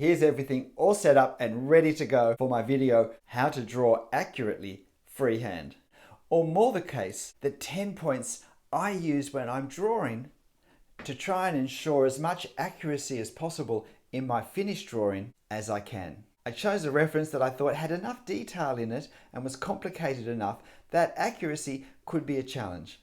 Here's everything all set up and ready to go for my video, How to Draw Accurately Freehand. Or more the case, the 10 points I use when I'm drawing to try and ensure as much accuracy as possible in my finished drawing as I can. I chose a reference that I thought had enough detail in it and was complicated enough that accuracy could be a challenge.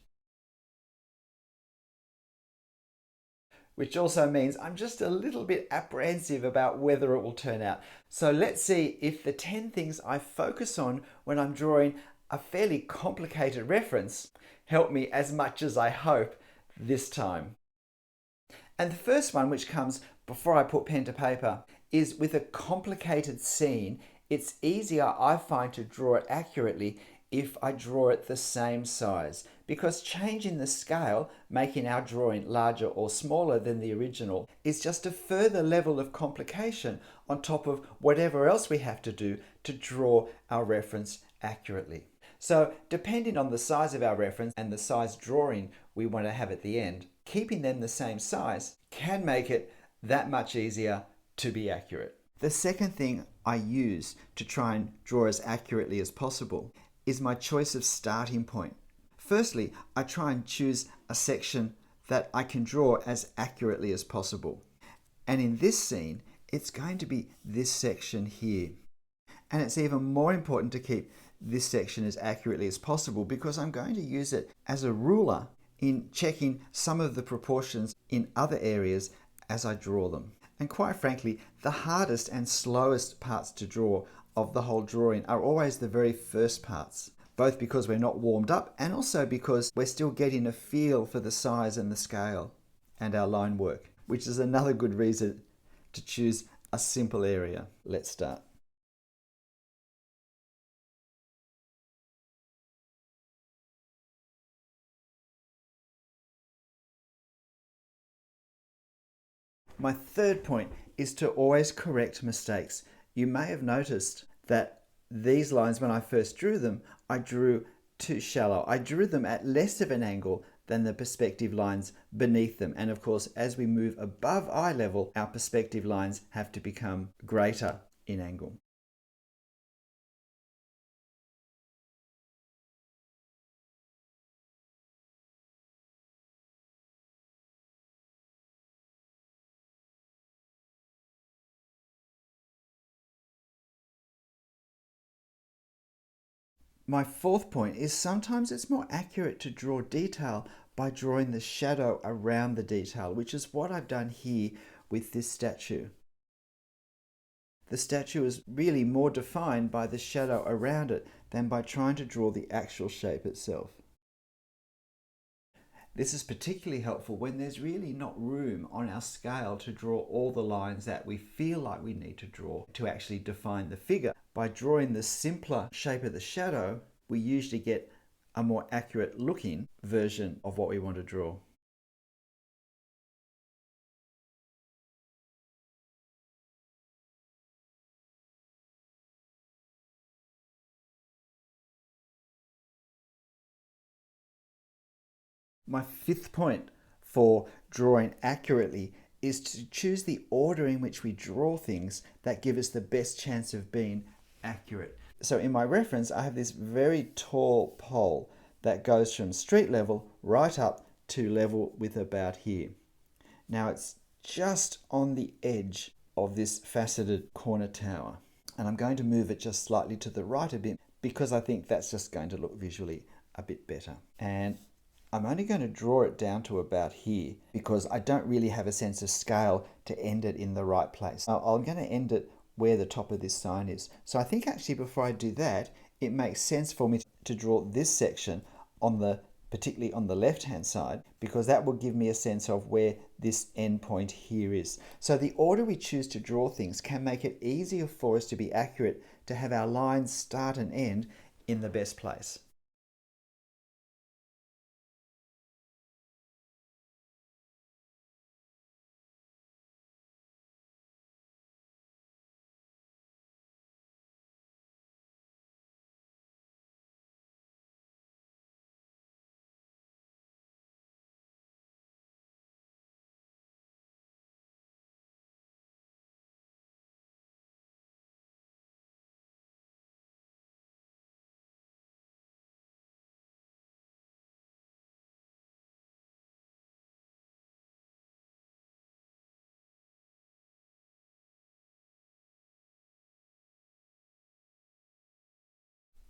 Which also means I'm just a little bit apprehensive about whether it will turn out. So let's see if the 10 things I focus on when I'm drawing a fairly complicated reference help me as much as I hope this time. And the first one, which comes before I put pen to paper, is with a complicated scene. It's easier, I find, to draw it accurately if I draw it the same size, because changing the scale, making our drawing larger or smaller than the original, is just a further level of complication on top of whatever else we have to do to draw our reference accurately. So depending on the size of our reference and the size drawing we want to have at the end, keeping them the same size can make it that much easier to be accurate. The second thing I use to try and draw as accurately as possible is my choice of starting point. Firstly, I try and choose a section that I can draw as accurately as possible. And in this scene, it's going to be this section here. And it's even more important to keep this section as accurately as possible because I'm going to use it as a ruler in checking some of the proportions in other areas as I draw them. And quite frankly, the hardest and slowest parts to draw of the whole drawing are always the very first parts, both because we're not warmed up and also because we're still getting a feel for the size and the scale and our line work, which is another good reason to choose a simple area. Let's start. My third point is to always correct mistakes. You may have noticed that these lines, when I first drew them, I drew too shallow. I drew them at less of an angle than the perspective lines beneath them. And of course, as we move above eye level, our perspective lines have to become greater in angle. My fourth point is sometimes it's more accurate to draw detail by drawing the shadow around the detail, which is what I've done here with this statue. The statue is really more defined by the shadow around it than by trying to draw the actual shape itself. This is particularly helpful when there's really not room on our scale to draw all the lines that we feel like we need to draw to actually define the figure. By drawing the simpler shape of the shadow, we usually get a more accurate looking version of what we want to draw. My fifth point for drawing accurately is to choose the order in which we draw things that give us the best chance of being accurate. So in my reference, I have this very tall pole that goes from street level right up to level with about here. Now it's just on the edge of this faceted corner tower. And I'm going to move it just slightly to the right a bit because I think that's just going to look visually a bit better. And I'm only going to draw it down to about here because I don't really have a sense of scale to end it in the right place. Now, I'm going to end it where the top of this sign is. So I think actually before I do that, it makes sense for me to draw this section particularly on the left-hand side, because that will give me a sense of where this end point here is. So the order we choose to draw things can make it easier for us to be accurate, to have our lines start and end in the best place.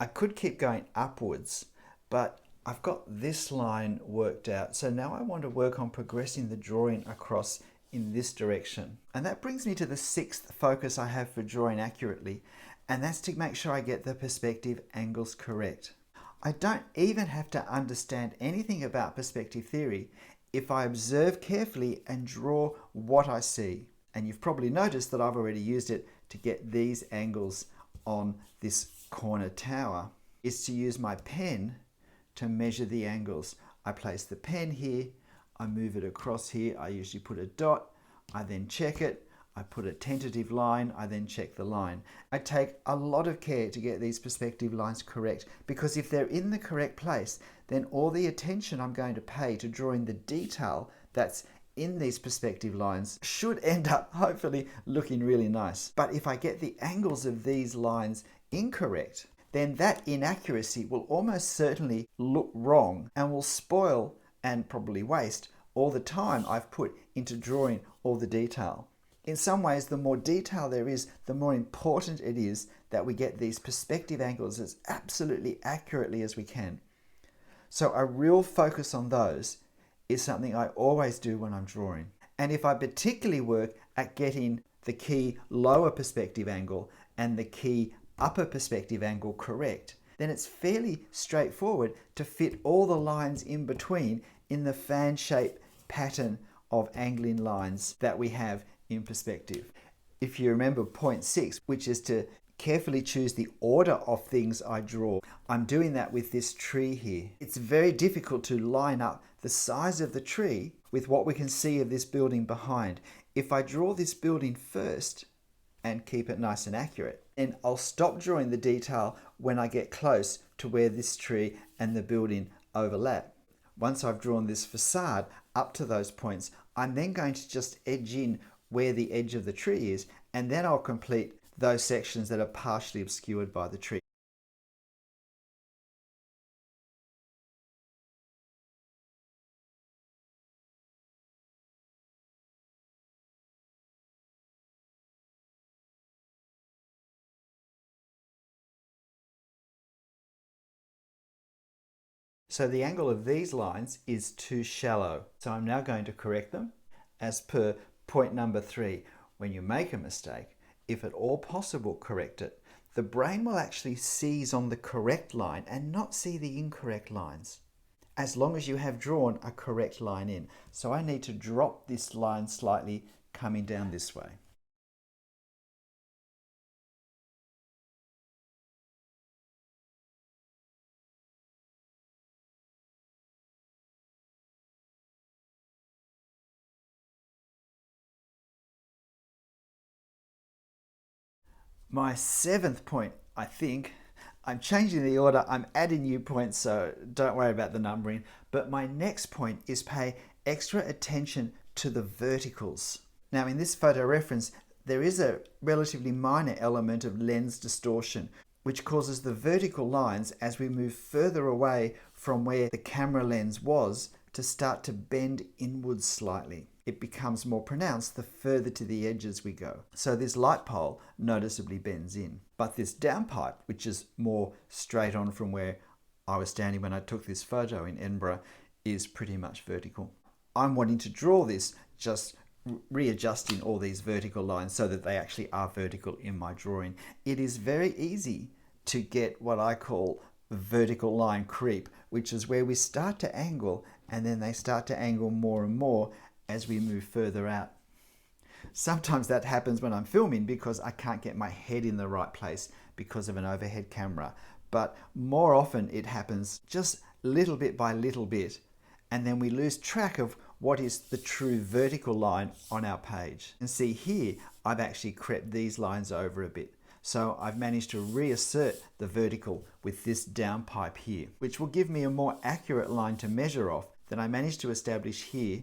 I could keep going upwards, but I've got this line worked out. So now I want to work on progressing the drawing across in this direction. And that brings me to the sixth focus I have for drawing accurately, and that's to make sure I get the perspective angles correct. I don't even have to understand anything about perspective theory if I observe carefully and draw what I see. And you've probably noticed that I've already used it to get these angles on this corner tower, is to use my pen to measure the angles. I place the pen here, I move it across here, I usually put a dot, I then check it, I put a tentative line, I then check the line. I take a lot of care to get these perspective lines correct, because if they're in the correct place, then all the attention I'm going to pay to drawing the detail that's in these perspective lines should end up hopefully looking really nice. But if I get the angles of these lines incorrect, then that inaccuracy will almost certainly look wrong and will spoil and probably waste all the time I've put into drawing all the detail. In some ways, the more detail there is, the more important it is that we get these perspective angles as absolutely accurately as we can. So a real focus on those is something I always do when I'm drawing. And if I particularly work at getting the key lower perspective angle and the key upper perspective angle correct, then it's fairly straightforward to fit all the lines in between in the fan-shaped pattern of angling lines that we have in perspective. If you remember point 6, which is to carefully choose the order of things I draw, I'm doing that with this tree here. It's very difficult to line up the size of the tree with what we can see of this building behind. If I draw this building first and keep it nice and accurate, then I'll stop drawing the detail when I get close to where this tree and the building overlap. Once I've drawn this facade up to those points, I'm then going to just edge in where the edge of the tree is, and then I'll complete those sections that are partially obscured by the tree. So the angle of these lines is too shallow. So I'm now going to correct them as per point number 3. When you make a mistake, if at all possible, correct it. The brain will actually seize on the correct line and not see the incorrect lines, as long as you have drawn a correct line in. So I need to drop this line slightly coming down this way. My 7th point, I think, I'm changing the order, I'm adding new points, so don't worry about the numbering. But my next point is pay extra attention to the verticals. Now in this photo reference, there is a relatively minor element of lens distortion, which causes the vertical lines as we move further away from where the camera lens was to start to bend inwards slightly. It becomes more pronounced the further to the edges we go. So this light pole noticeably bends in. But this downpipe, which is more straight on from where I was standing when I took this photo in Edinburgh, is pretty much vertical. I'm wanting to draw this just readjusting all these vertical lines so that they actually are vertical in my drawing. It is very easy to get what I call vertical line creep, which is where we start to angle and then they start to angle more and more as we move further out. Sometimes that happens when I'm filming because I can't get my head in the right place because of an overhead camera. But more often it happens just little bit by little bit, and then we lose track of what is the true vertical line on our page. And see here, I've actually crept these lines over a bit. So I've managed to reassert the vertical with this downpipe here, which will give me a more accurate line to measure off than I managed to establish here.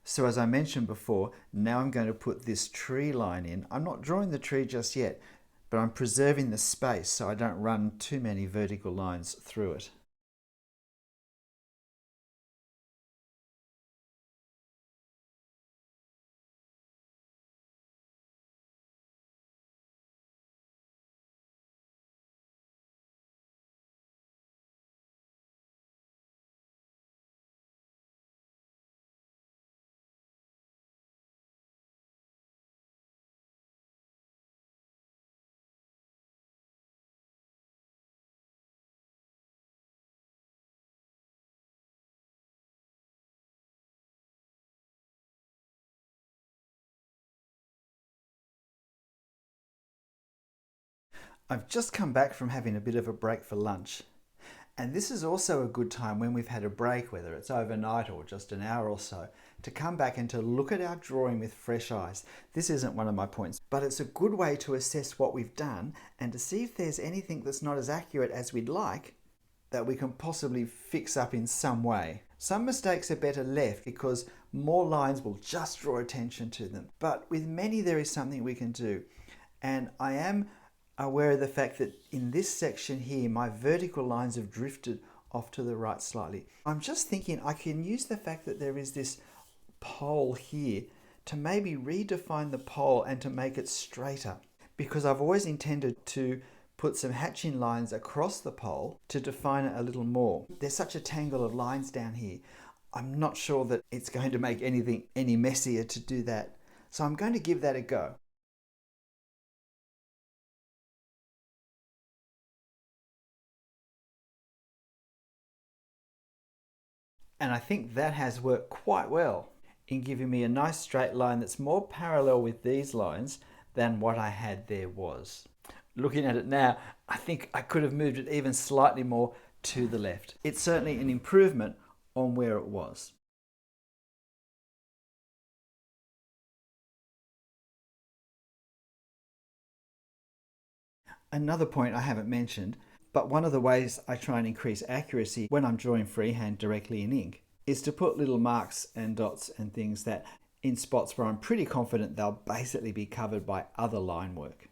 So as I mentioned before, now I'm going to put this tree line in. I'm not drawing the tree just yet, but I'm preserving the space so I don't run too many vertical lines through it. I've just come back from having a bit of a break for lunch. And this is also a good time when we've had a break, whether it's overnight or just an hour or so, to come back and to look at our drawing with fresh eyes. This isn't one of my points, but it's a good way to assess what we've done and to see if there's anything that's not as accurate as we'd like that we can possibly fix up in some way. Some mistakes are better left because more lines will just draw attention to them. But with many, there is something we can do. And I am aware of the fact that in this section here, my vertical lines have drifted off to the right slightly. I'm just thinking I can use the fact that there is this pole here to maybe redefine the pole and to make it straighter, because I've always intended to put some hatching lines across the pole to define it a little more. There's such a tangle of lines down here. I'm not sure that it's going to make anything any messier to do that. So I'm going to give that a go. And I think that has worked quite well in giving me a nice straight line that's more parallel with these lines than what I had there was. Looking at it now, I think I could have moved it even slightly more to the left. It's certainly an improvement on where it was. Another point I haven't mentioned, but one of the ways I try and increase accuracy when I'm drawing freehand directly in ink is to put little marks and dots and things that in spots where I'm pretty confident they'll basically be covered by other line work.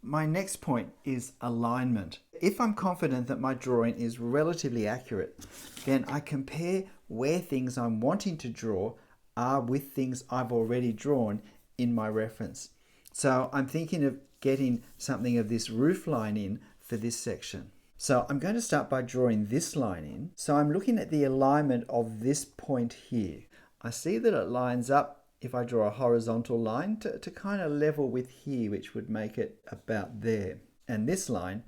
My next point is alignment. If I'm confident that my drawing is relatively accurate, then I compare where things I'm wanting to draw are with things I've already drawn in my reference. So I'm thinking of getting something of this roof line in for this section. So I'm going to start by drawing this line in. So I'm looking at the alignment of this point here. I see that it lines up if I draw a horizontal line to kind of level with here, which would make it about there. And this line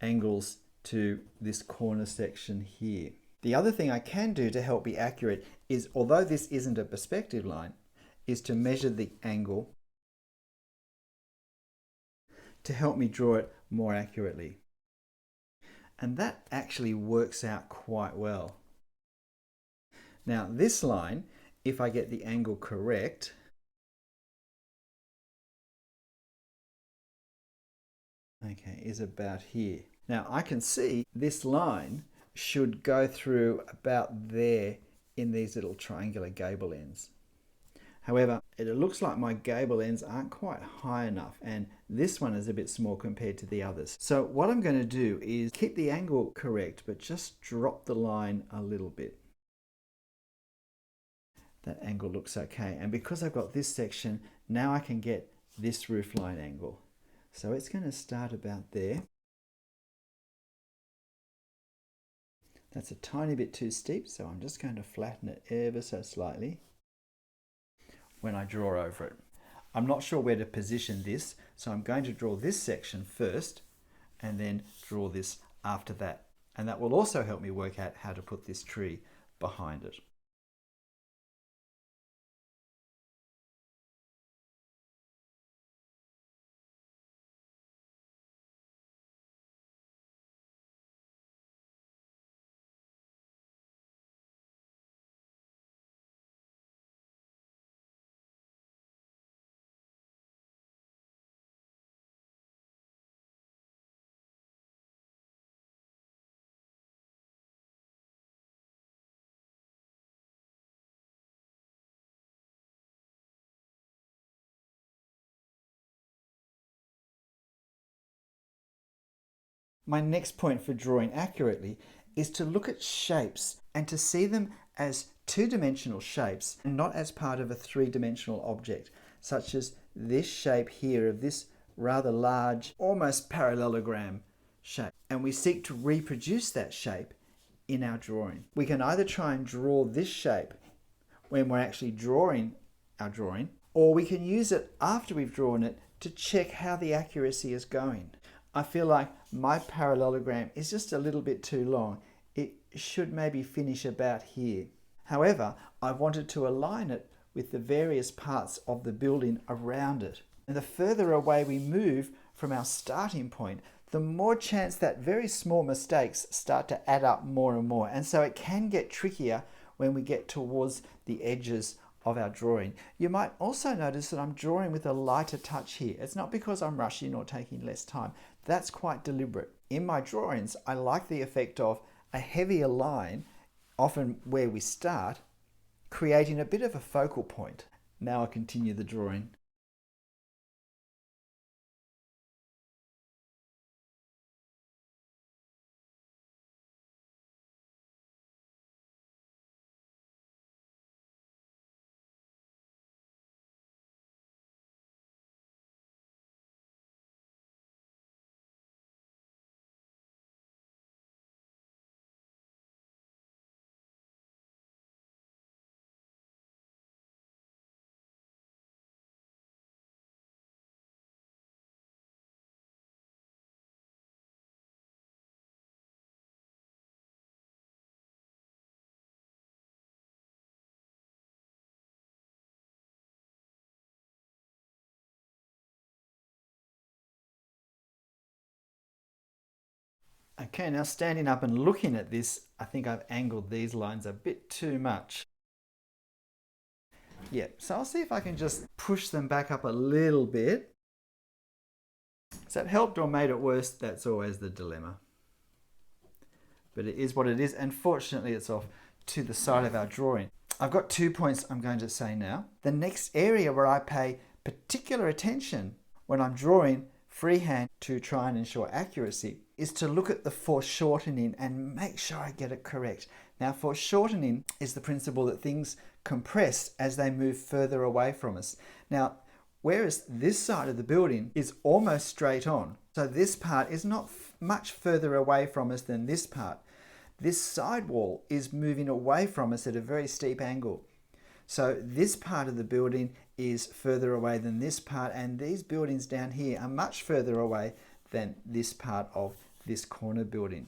angles to this corner section here. The other thing I can do to help be accurate is, although this isn't a perspective line, is to measure the angle to help me draw it more accurately. And that actually works out quite well. Now this line, if I get the angle correct, okay, is about here. Now I can see this line should go through about there in these little triangular gable ends. However, it looks like my gable ends aren't quite high enough, and this one is a bit small compared to the others. So what I'm going to do is keep the angle correct, but just drop the line a little bit. That angle looks okay, and because I've got this section, now I can get this roof line angle. So it's going to start about there. That's a tiny bit too steep, so I'm just going to flatten it ever so slightly when I draw over it. I'm not sure where to position this, so I'm going to draw this section first and then draw this after that. And that will also help me work out how to put this tree behind it. My next point for drawing accurately is to look at shapes and to see them as two-dimensional shapes and not as part of a three-dimensional object, such as this shape here of this rather large, almost parallelogram shape. And we seek to reproduce that shape in our drawing. We can either try and draw this shape when we're actually drawing our drawing, or we can use it after we've drawn it to check how the accuracy is going. I feel like my parallelogram is just a little bit too long. It should maybe finish about here. However, I wanted to align it with the various parts of the building around it. And the further away we move from our starting point, the more chance that very small mistakes start to add up more and more. And so it can get trickier when we get towards the edges of our drawing. You might also notice that I'm drawing with a lighter touch here. It's not because I'm rushing or taking less time. That's quite deliberate. In my drawings, I like the effect of a heavier line, often where we start, creating a bit of a focal point. Now I continue the drawing. Okay, now standing up and looking at this, I think I've angled these lines a bit too much. Yeah, so I'll see if I can just push them back up a little bit. Has that helped or made it worse? That's always the dilemma. But it is what it is, and fortunately it's off to the side of our drawing. I've got 2 points I'm going to say now. The next area where I pay particular attention when I'm drawing freehand to try and ensure accuracy is to look at the foreshortening and make sure I get it correct. Now, foreshortening is the principle that things compress as they move further away from us. Now, whereas this side of the building is almost straight on, so this part is not much further away from us than this part. This side wall is moving away from us at a very steep angle. So this part of the building is further away than this part, and these buildings down here are much further away than this part of this corner building.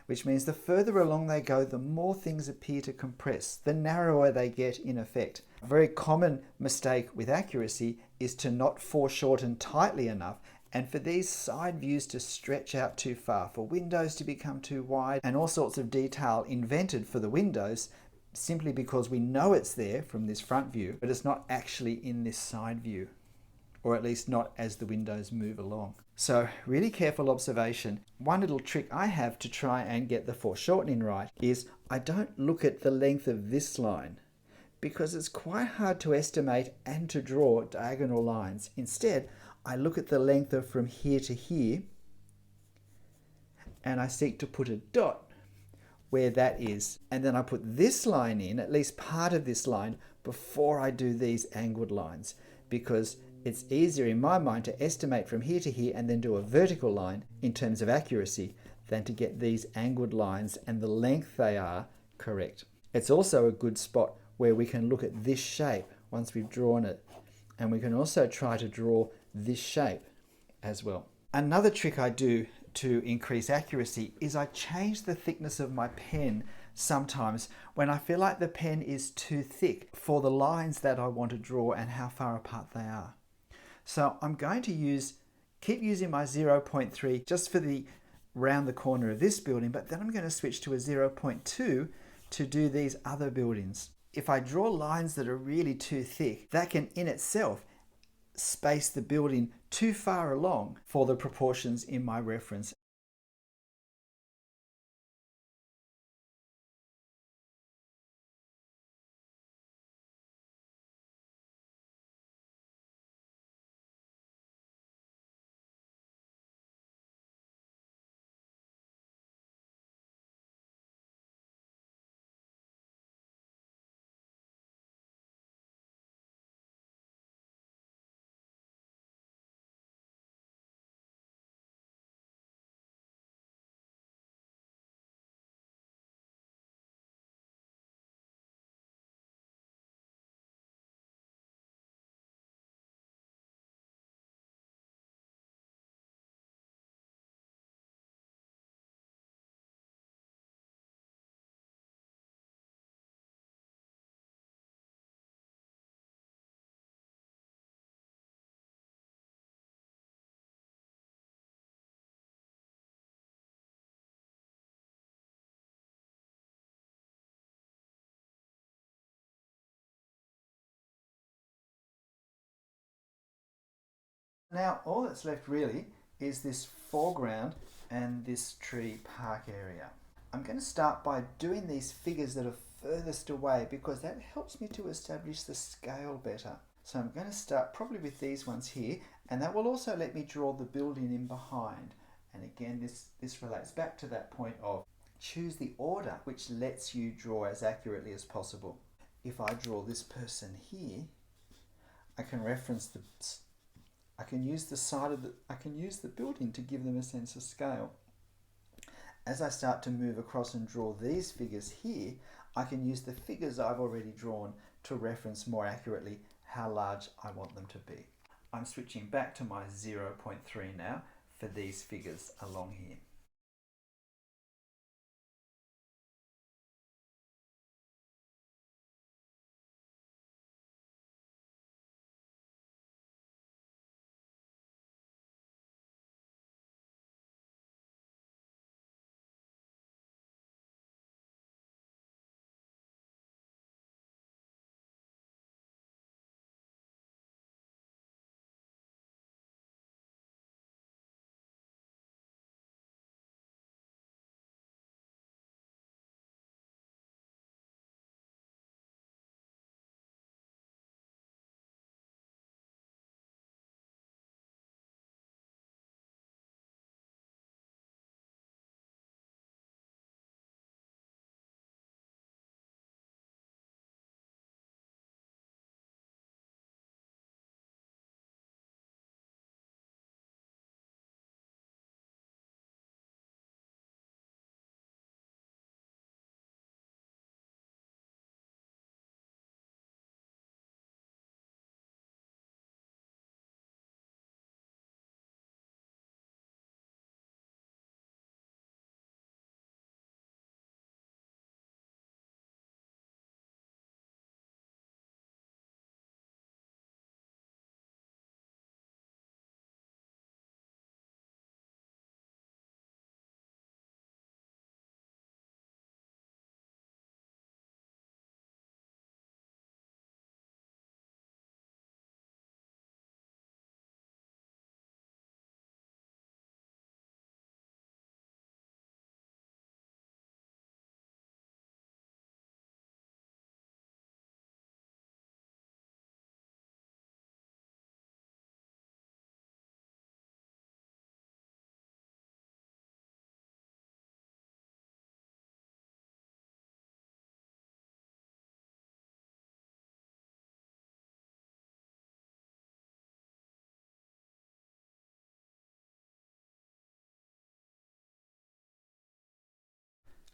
Which means the further along they go, the more things appear to compress, the narrower they get in effect. A very common mistake with accuracy is to not foreshorten tightly enough and for these side views to stretch out too far, for windows to become too wide, and all sorts of detail invented for the windows simply because we know it's there from this front view, but it's not actually in this side view, or at least not as the windows move along. So really careful observation. One little trick I have to try and get the foreshortening right is I don't look at the length of this line, because it's quite hard to estimate and to draw diagonal lines. Instead, I look at the length of from here to here, and I seek to put a dot where that is. And then I put this line in, at least part of this line, before I do these angled lines, because it's easier in my mind to estimate from here to here and then do a vertical line in terms of accuracy than to get these angled lines and the length they are correct. It's also a good spot where we can look at this shape once we've drawn it, and we can also try to draw this shape as well. Another trick I do to increase accuracy is I change the thickness of my pen sometimes when I feel like the pen is too thick for the lines that I want to draw and how far apart they are. So I'm going to keep using my 0.3 just for the round the corner of this building, but then I'm going to switch to a 0.2 to do these other buildings. If I draw lines that are really too thick, that can in itself space the building too far along for the proportions in my reference. Now all that's left really is this foreground and this tree park area. I'm going to start by doing these figures that are furthest away because that helps me to establish the scale better. So I'm going to start probably with these ones here, and that will also let me draw the building in behind. And again, this relates back to that point of choose the order which lets you draw as accurately as possible. If I draw this person here, I can reference I can use the building to give them a sense of scale. As I start to move across and draw these figures here, I can use the figures I've already drawn to reference more accurately how large I want them to be. I'm switching back to my 0.3 now for these figures along here.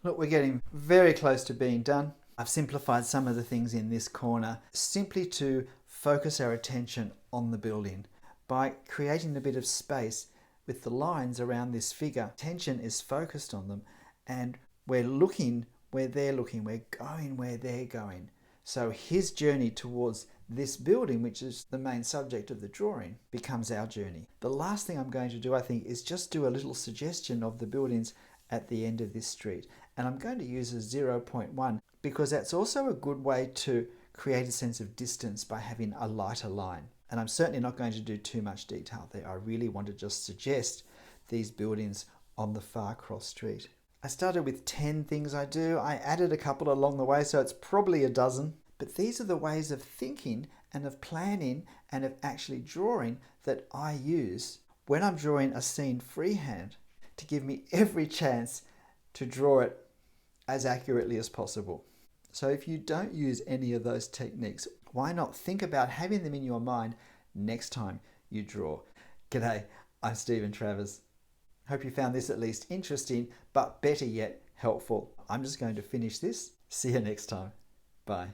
Look, we're getting very close to being done. I've simplified some of the things in this corner simply to focus our attention on the building. By creating a bit of space, with the lines around this figure. Attention is focused on them, and we're looking where they're looking, we're going where they're going. So his journey towards this building, which is the main subject of the drawing, becomes our journey. The last thing I'm going to do, I think, is just do a little suggestion of the buildings at the end of this street. And I'm going to use a 0.1 because that's also a good way to create a sense of distance by having a lighter line. And I'm certainly not going to do too much detail there. I really want to just suggest these buildings on the far cross street. I started with 10 things I do. I added a couple along the way, so it's probably a dozen. But these are the ways of thinking and of planning and of actually drawing that I use when I'm drawing a scene freehand to give me every chance to draw it as accurately as possible. So if you don't use any of those techniques, why not think about having them in your mind next time you draw? G'day, I'm Stephen Travers. Hope you found this at least interesting, but better yet, helpful. I'm just going to finish this. See you next time. Bye.